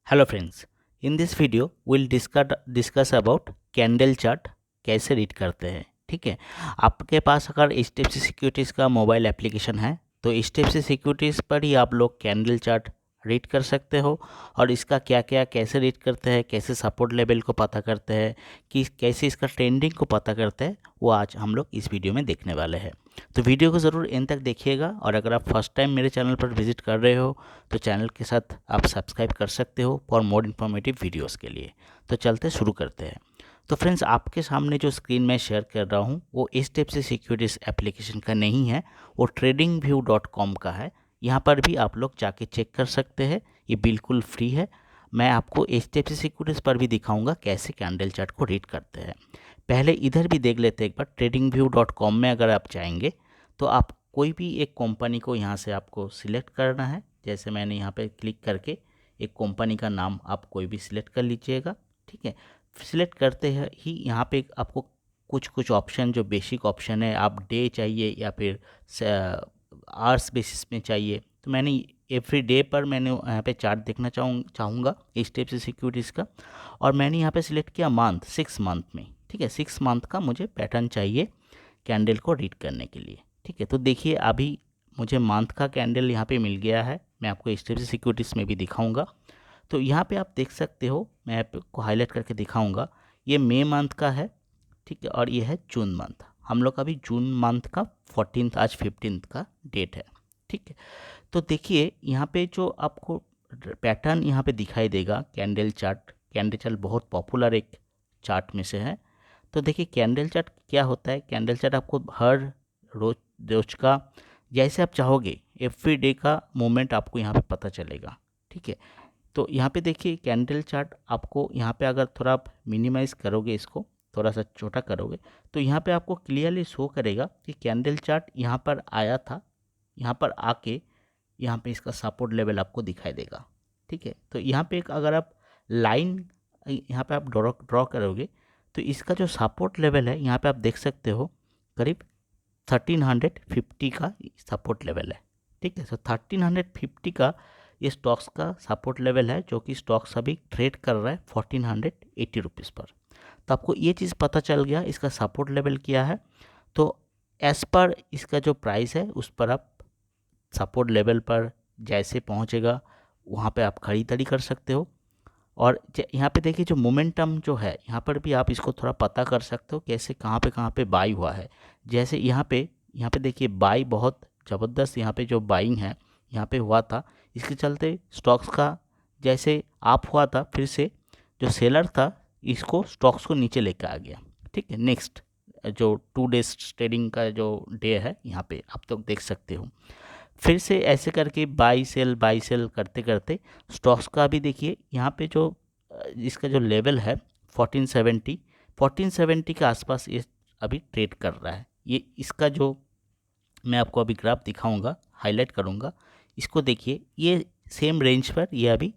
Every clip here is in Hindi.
Hello friends, in this video will discuss about candle chart कैसे रीड करते हैं। ठीक है, आपके पास अगर HDFC सिक्योरिटीज़ का मोबाइल एप्लीकेशन है तो HDFC सिक्योरिटीज़ पर ही आप लोग कैंडल चार्ट रीड कर सकते हो। और इसका क्या क्या कैसे रीड करते हैं, कैसे सपोर्ट लेवल को पता करते हैं, कि कैसे इसका ट्रेंडिंग को पता करते हैं, वो आज हम लोग इस वीडियो में देखने वाले हैं। तो वीडियो को ज़रूर एंड तक देखिएगा। और अगर आप फर्स्ट टाइम मेरे चैनल पर विजिट कर रहे हो तो चैनल के साथ आप सब्सक्राइब कर सकते हो फॉर मोर इन्फॉर्मेटिव वीडियोस के लिए। तो चलते शुरू करते हैं। तो फ्रेंड्स, आपके सामने जो स्क्रीन में शेयर कर रहा हूँ वो HDFC सिक्योरिटीज़ एप्लीकेशन का नहीं है, वो tradingview.com का है। यहाँ पर भी आप लोग जाके चेक कर सकते हैं, ये बिल्कुल फ्री है। मैं आपको HDFC सिक्योरिटीज़ पर भी दिखाऊंगा कैसे कैंडल चार्ट को रीड करते हैं। पहले इधर भी देख लेते हैं एक बार। tradingview.com में अगर आप जाएंगे तो आप कोई भी एक कंपनी को यहाँ से आपको सिलेक्ट करना है। जैसे मैंने यहाँ पे क्लिक करके एक कंपनी का नाम आप कोई भी सिलेक्ट कर लीजिएगा। ठीक है, सिलेक्ट करते ही यहाँ पे आपको कुछ कुछ ऑप्शन, जो बेसिक ऑप्शन है, आप डे चाहिए या फिर आवर्स बेसिस में चाहिए। तो मैंने एवरी डे पर मैंने यहाँ पे चार्ट देखना चाहूँगा HDFC सिक्योरिटीज़ का। और मैंने यहाँ पे सिलेक्ट किया मंथ, 6 मंथ में। ठीक है, 6 मंथ का मुझे पैटर्न चाहिए कैंडल को रीड करने के लिए। ठीक है, तो देखिए अभी मुझे मंथ का कैंडल यहाँ पे मिल गया है। मैं आपको HDFC सिक्योरिटीज़ में भी दिखाऊंगा। तो यहाँ पे आप देख सकते हो, मैं आपको हाईलाइट करके दिखाऊंगा। ये मई मंथ का है। ठीक है, और ये है जून मंथ। हम लोग अभी जून मंथ का 14th, आज 15th का डेट है। ठीक है, तो देखिए यहाँ पे जो आपको पैटर्न यहाँ पे दिखाई देगा कैंडल चार्ट। कैंडल चार्ट बहुत पॉपुलर एक चार्ट में से है। तो देखिए कैंडल चार्ट क्या होता है। कैंडल चार्ट आपको हर रोज का, जैसे आप चाहोगे, एवरी डे का मूवमेंट आपको यहाँ पे पता चलेगा। ठीक है, तो यहाँ पे देखिए कैंडल चार्ट आपको यहाँ पे अगर थोड़ा आप मिनिमाइज़ करोगे, इसको थोड़ा सा छोटा करोगे, तो यहाँ पे आपको क्लियरली शो करेगा कि कैंडल चार्ट यहाँ पर आया था। यहाँ पर आके यहाँ पे इसका सपोर्ट लेवल आपको दिखाई देगा। ठीक है, तो यहाँ पे एक अगर आप लाइन यहाँ पे आप ड्रॉ करोगे तो इसका जो सपोर्ट लेवल है यहाँ पे आप देख सकते हो, करीब 1350 का सपोर्ट लेवल है। ठीक है, तो 1350 का ये स्टॉक्स का सपोर्ट लेवल है, जो कि स्टॉक्स अभी ट्रेड कर रहा है 1480 रुपीज़ पर। तो आपको ये चीज़ पता चल गया इसका सपोर्ट लेवल क्या है। तो एज़ पर इसका जो प्राइस है उस पर आप सपोर्ट लेवल पर जैसे पहुंचेगा वहाँ पे आप खरीदारी कर सकते हो। और यहाँ पे देखिए जो मोमेंटम जो है, यहाँ पर भी आप इसको थोड़ा पता कर सकते हो कैसे कहाँ पे बाई हुआ है। जैसे यहाँ पे देखिए बाई बहुत ज़बरदस्त, यहाँ पे जो बाइंग है यहाँ पे हुआ था। इसके चलते स्टॉक्स का जैसे आप हुआ था, फिर से जो सेलर था इसको स्टॉक्स को नीचे लेकर आ गया। ठीक है, नेक्स्ट जो 2 डेज ट्रेडिंग का जो डे है यहाँ पे आप तो देख सकते हो, फिर से ऐसे करके बाई सेल करते करते स्टॉक्स का भी देखिए यहाँ पे जो इसका जो लेवल है 1470 के आसपास ये अभी ट्रेड कर रहा है। ये इसका जो मैं आपको अभी ग्राफ दिखाऊंगा, हाईलाइट करूंगा, इसको देखिए, ये सेम रेंज पर ये अभी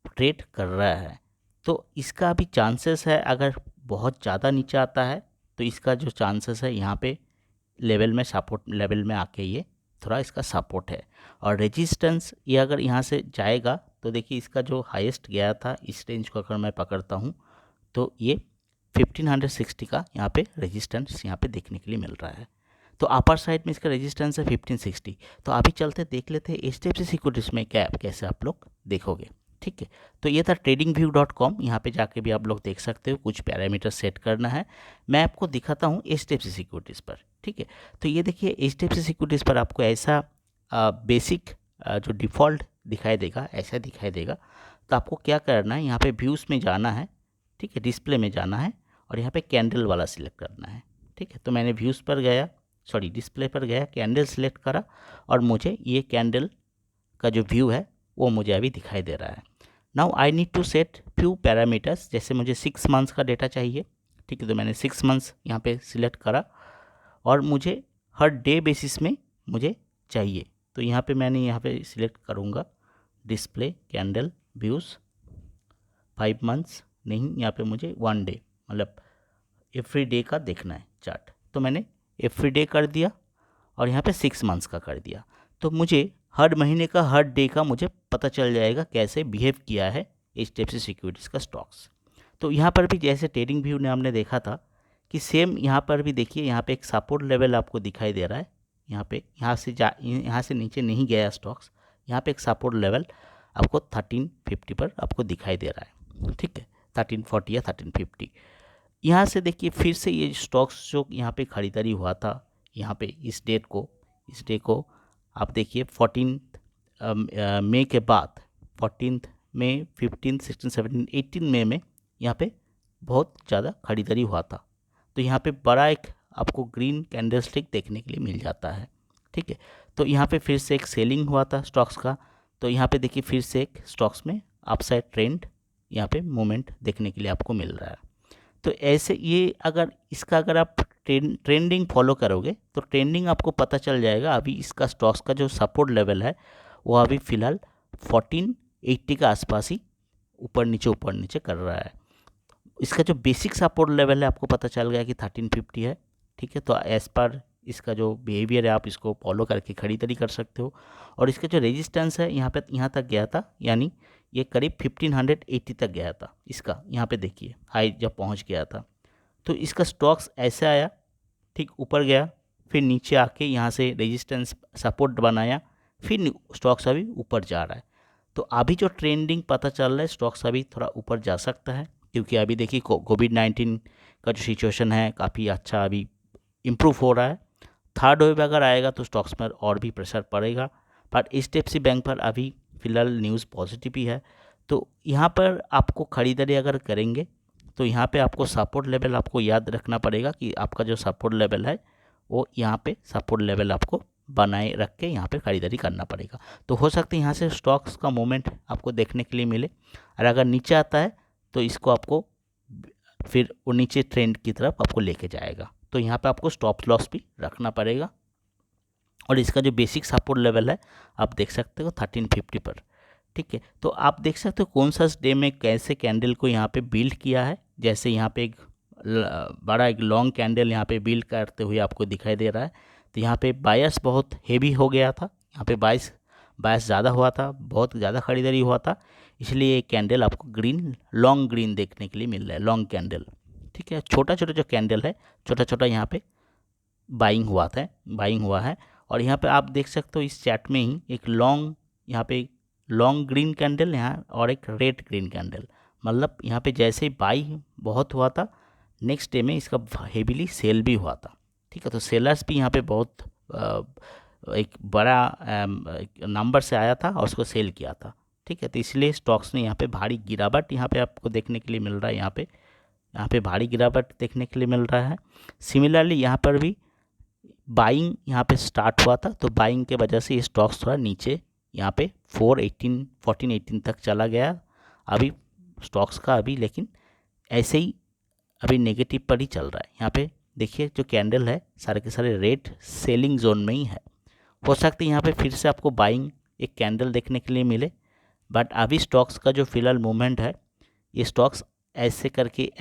ट्रेड कर रहा है। तो इसका अभी चांसेस है, अगर बहुत ज़्यादा नीचे आता है तो इसका जो चांसेस है यहाँ पे लेवल में, सपोर्ट लेवल में आके ये थोड़ा इसका सपोर्ट है। और रेजिस्टेंस ये अगर यहाँ से जाएगा तो देखिए इसका जो हाईएस्ट गया था, इस रेंज को अगर मैं पकड़ता हूँ तो ये 1560 का यहाँ पे रेजिस्टेंस यहाँ पे देखने के लिए मिल रहा है। तो अपर साइड में इसका रेजिस्टेंस है 1560। तो अभी चलते देख लेते हैं HDFC सिक्योरिटीज़ में क्या कैसे आप लोग देखोगे। ठीक है, तो ये था tradingview.com। यहाँ पे जाके भी आप लोग देख सकते हो, कुछ पैरामीटर सेट करना है। मैं आपको दिखाता हूँ HDFC सिक्योरिटीज़ पर। ठीक है, तो ये देखिए HDFC सिक्योरिटीज़ पर आपको ऐसा बेसिक जो डिफ़ॉल्ट दिखाई देगा, ऐसा दिखाई देगा। तो आपको क्या करना है, यहाँ पे व्यूज़ में जाना है। ठीक है, डिस्प्ले में जाना है और यहाँ पे कैंडल वाला सिलेक्ट करना है। ठीक है, तो मैंने व्यूज़ पर गया, सॉरी डिस्प्ले पर गया, कैंडल सिलेक्ट करा और मुझे ये कैंडल का जो व्यू है वो मुझे अभी दिखाई दे रहा है। Now I need to set few parameters. जैसे मुझे 6 मंथ्स का डेटा चाहिए। ठीक है, तो मैंने 6 मंथ्स यहाँ पे सिलेक्ट करा और मुझे हर डे बेसिस में मुझे चाहिए। तो यहाँ पे मैंने यहाँ पे सिलेक्ट करूँगा डिस्प्ले कैंडल व्यूज़ 5 मंथ्स नहीं, यहाँ पे मुझे 1 डे, मतलब एवरी डे का देखना है चार्ट। तो मैंने एवरी डे कर दिया और यहाँ पे 6 मंथ्स का कर दिया। तो मुझे हर महीने का, हर डे का मुझे पता चल जाएगा कैसे बिहेव किया है HDFC सिक्योरिटीज़ का स्टॉक्स। तो यहाँ पर भी जैसे ट्रेडिंग व्यू ने हमने देखा था कि सेम यहाँ पर भी देखिए, यहाँ पे एक सपोर्ट लेवल आपको दिखाई दे रहा है। यहाँ पे यहाँ से नीचे नहीं गया स्टॉक्स, यहाँ पे एक सपोर्ट लेवल आपको 1350 पर आपको दिखाई दे रहा है, ठीक है, 1340 या 1350। यहाँ से देखिए फिर से ये स्टॉक्स जो यहाँ पे खरीदारी हुआ था, यहाँ पे इस डे को आप देखिए 14 मई के बाद 14 मई, 15, 16, 17, 18 मई में यहाँ पे बहुत ज़्यादा खरीदारी हुआ था। तो यहाँ पे बड़ा एक आपको ग्रीन कैंडलस्टिक देखने के लिए मिल जाता है, ठीक है। तो यहाँ पे फिर से एक सेलिंग हुआ था स्टॉक्स का। तो यहाँ पे देखिए फिर से एक स्टॉक्स में अपसाइड ट्रेंड यहाँ पे मूवमेंट देखने के लिए आपको मिल रहा है। तो ऐसे ये अगर आप ट्रेंडिंग फॉलो करोगे तो ट्रेंडिंग आपको पता चल जाएगा। अभी इसका स्टॉक्स का जो सपोर्ट लेवल है वो अभी फ़िलहाल 1480 के आसपास ही ऊपर नीचे कर रहा है। इसका जो बेसिक सपोर्ट लेवल है आपको पता चल गया कि 1350 है, ठीक है। तो एज़ पर इसका जो बिहेवियर है आप इसको फॉलो करके खरीदारी कर सकते हो। और इसका जो रेजिस्टेंस है यहाँ तक गया था, यानी ये करीब 1580 तक गया था इसका। यहाँ पे देखिए हाई जब पहुँच गया था, तो इसका स्टॉक्स ऐसे आया, ठीक ऊपर गया, फिर नीचे आके यहाँ से रेजिस्टेंस सपोर्ट बनाया, फिर स्टॉक्स अभी ऊपर जा रहा है। तो अभी जो ट्रेंडिंग पता चल रहा है स्टॉक्स अभी थोड़ा ऊपर जा सकता है, क्योंकि अभी देखिए कोविड-19 का जो सिचुएशन है काफ़ी अच्छा अभी इम्प्रूव हो रहा है। थर्ड वेव अगर आएगा तो स्टॉक्स पर और भी प्रेशर पड़ेगा, बट HDFC बैंक पर अभी फ़िलहाल न्यूज़ पॉजिटिव ही है। तो यहाँ पर आपको ख़रीदारी अगर करेंगे तो यहाँ पे आपको सपोर्ट लेवल आपको याद रखना पड़ेगा कि आपका जो सपोर्ट लेवल है वो यहाँ पे सपोर्ट लेवल आपको बनाए रख के यहाँ पे ख़रीदारी करना पड़ेगा। तो हो सकता है यहाँ से स्टॉक्स का मूवमेंट आपको देखने के लिए मिले, और अगर नीचे आता है तो इसको आपको फिर वो नीचे ट्रेंड की तरफ आपको लेके जाएगा। तो यहाँ पे आपको स्टॉप लॉस भी रखना पड़ेगा। और इसका जो बेसिक सपोर्ट लेवल है आप देख सकते हो 1350 पर, ठीक है। तो आप देख सकते हो कौन सा डे में कैसे कैंडल को यहाँ पे बिल्ड किया है। जैसे यहाँ पे एक बड़ा एक लॉन्ग कैंडल यहाँ पे बिल्ड करते हुए आपको दिखाई दे रहा है। तो यहाँ पे बायस बहुत हेवी हो गया था, यहाँ पे बायस ज़्यादा हुआ था, बहुत ज़्यादा खरीदारी हुआ था, इसलिए ये कैंडल आपको लॉन्ग ग्रीन देखने के लिए मिल रहा है, लॉन्ग कैंडल, ठीक है। छोटा जो कैंडल है, छोटा यहाँ पे बाइंग हुआ है। और यहाँ पे आप देख सकते हो इस चार्ट में ही एक यहाँ पे लॉन्ग ग्रीन कैंडल यहाँ और एक रेड ग्रीन कैंडल, मतलब यहाँ पे जैसे ही बाई बहुत हुआ था नेक्स्ट डे में इसका हेवीली सेल भी हुआ था, ठीक है। तो सेलर्स भी यहाँ पे बहुत एक बड़ा नंबर से आया था और उसको सेल किया था, ठीक है। तो इसलिए स्टॉक्स ने यहाँ पे भारी गिरावट यहाँ पे आपको देखने के लिए मिल रहा है, यहाँ पे भारी गिरावट देखने के लिए मिल रहा है। सिमिलरली यहाँ पर भी बाइंग यहाँ पे स्टार्ट हुआ था, तो बाइंग के वजह से ये स्टॉक्स थोड़ा नीचे यहाँ पे 1418 तक चला गया अभी स्टॉक्स का अभी, लेकिन ऐसे ही अभी नेगेटिव पर ही चल रहा है। यहाँ पे देखिए जो कैंडल है सारे के सारे रेड सेलिंग जोन में ही है। हो सकता है यहाँ पे फिर से आपको बाइंग एक कैंडल देखने के लिए मिले, बट अभी स्टॉक्स का जो फिलहाल मूवमेंट है ये स्टॉक्स ऐसे करके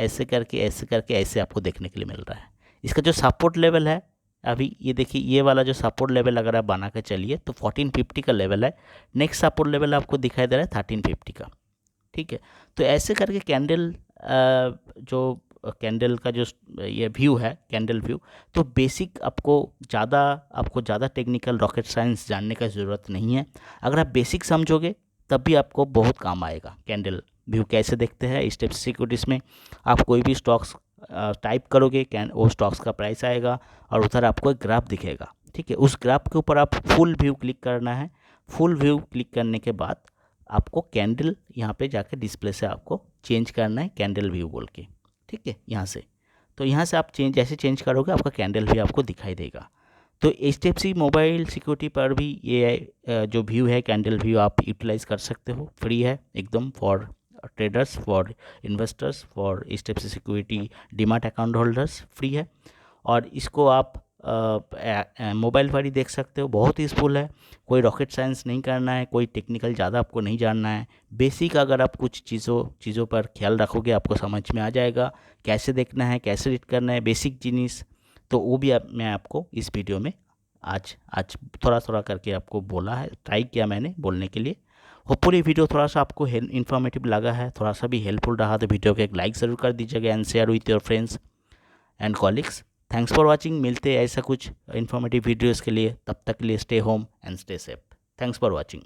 ऐसे आपको देखने के लिए मिल रहा है। इसका जो सपोर्ट लेवल है अभी ये देखिए, ये वाला जो सपोर्ट लेवल अगर आप बना के चलिए तो 1450 का लेवल है। नेक्स्ट सपोर्ट लेवल आपको दिखाई दे रहा है 1350 का, ठीक है। तो ऐसे करके कैंडल का जो ये व्यू है कैंडल व्यू, तो बेसिक आपको ज़्यादा टेक्निकल रॉकेट साइंस जानने का ज़रूरत नहीं है। अगर आप बेसिक समझोगे तब भी आपको बहुत काम आएगा। कैंडल व्यू कैसे देखते हैं HDFC सिक्योरिटीज़ में, आप कोई भी स्टॉक्स टाइप करोगे वो स्टॉक्स का प्राइस आएगा और उधर आपको एक ग्राफ दिखेगा, ठीक है। उस ग्राफ के ऊपर आप फुल व्यू क्लिक करना है। फुल व्यू क्लिक करने के बाद आपको कैंडल यहाँ पे जाके डिस्प्ले से आपको चेंज करना है कैंडल व्यू बोल के, ठीक है। यहाँ से तो यहाँ से आप जैसे चेंज करोगे आपका कैंडल भी आपको दिखाई देगा। तो HDFC मोबाइल सिक्योरिटी पर भी ये जो व्यू है कैंडल व्यू आप यूटिलाइज़ कर सकते हो, फ्री है एकदम for traders, for investors, for HDFC security demat account holders, free है। और इसको आप मोबाइल पर ही देख सकते हो, बहुत यूज़फुल है। कोई रॉकेट साइंस नहीं करना है, कोई टेक्निकल ज़्यादा आपको नहीं जानना है। बेसिक अगर आप कुछ चीज़ों पर ख्याल रखोगे आपको समझ में आ जाएगा कैसे देखना है, कैसे रीड करना है, बेसिक जिनिस। तो वो भी मैं आपको इस वीडियो में आज थोड़ा करके आपको बोला है, ट्राई किया मैंने बोलने के लिए। होपफुली वीडियो थोड़ा सा आपको इन्फॉर्मेटिव लगा है, थोड़ा सा भी हेल्पफुल रहा तो वीडियो को एक लाइक ज़रूर कर दीजिएगा and share with your friends and colleagues. Thanks for watching. मिलते हैं ऐसा कुछ इन्फॉर्मेटिव वीडियोज़ के लिए, तब तक के लिए stay home and stay safe. Thanks for watching.